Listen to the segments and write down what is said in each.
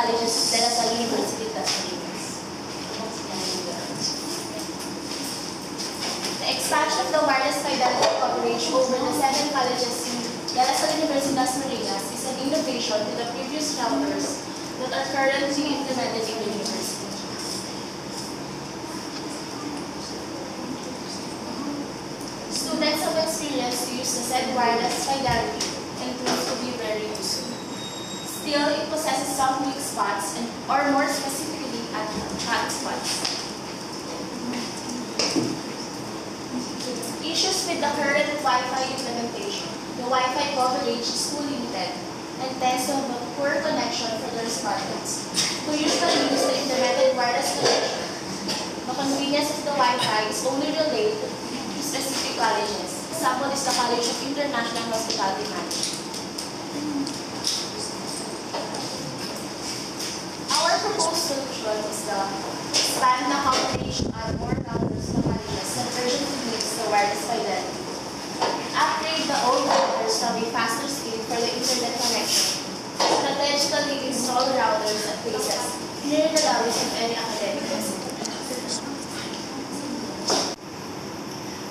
colleges of De La Salle University of Las Vegas. The expansion of the wireless fidelity coverage over the 7 colleges in De La Salle University of Las Marinas is an innovation to the previous routers that are currently implemented in the university. Students have experience to use the said wireless fidelity and proves to be very useful. Still, it possesses some weak spots or more specifically at hot spots. Issues with the current Wi-Fi implementation. The Wi-Fi coverage is too limited and tends to have a poor connection for the respondents who usually use the implemented wireless connection. The convenience of the Wi-Fi is only relayed to specific colleges. Example is the College of International Hospitality Management. Our proposed solution is to expand the coverage on more routers to colleges that urgently needs the wireless fidelity. Upgrade the old routers to have a faster speed for the internet connection. Strategically install routers at places near the lobbies of any academic institution.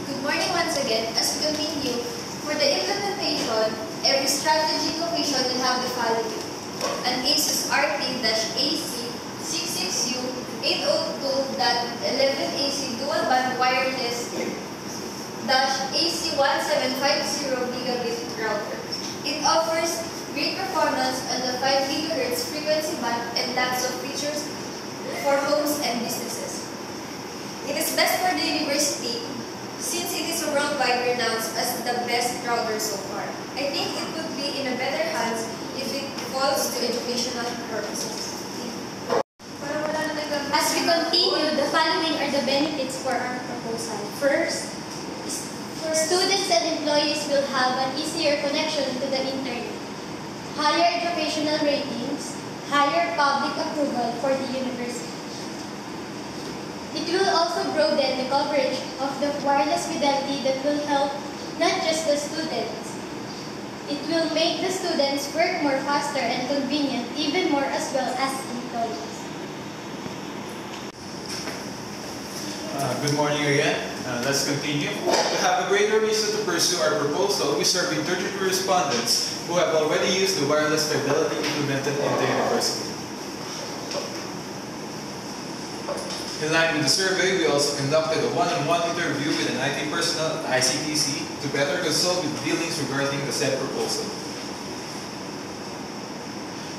Good morning once again. As we continue, for the implementation, every strategic location will have the following: an ASUS RT-AC66U802.11ac dual band wireless AC1750 gigabit router. It offers great performance on the 5 GHz frequency band and lots of features for homes and businesses. It is best for the university since it is worldwide renowned as the best router so far. I think it would be in a better hands if it evolves to educational purposes. As we continue, the following are the benefits for our proposal. First, students and employees will have an easier connection to the internet, higher educational ratings, higher public approval for the university. It will also broaden the coverage of the wireless fidelity that will help not just the students. It will make the students work more faster and convenient, even more as well as employees. Good morning again. Let's continue. To have a greater reason to pursue our proposal, we surveyed 32 respondents who have already used the wireless fidelity implemented in the university. In line with the survey, we also conducted a one-on-one interview with an IT personnel at ICTC to better consult with dealings regarding the said proposal.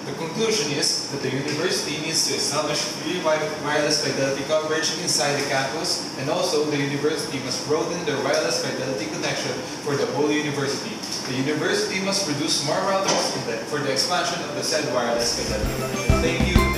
The conclusion is that the university needs to establish free wireless fidelity coverage inside the campus, and also the university must broaden their wireless fidelity connection for the whole university. The university must produce more routers for the expansion of the said wireless fidelity. Thank you.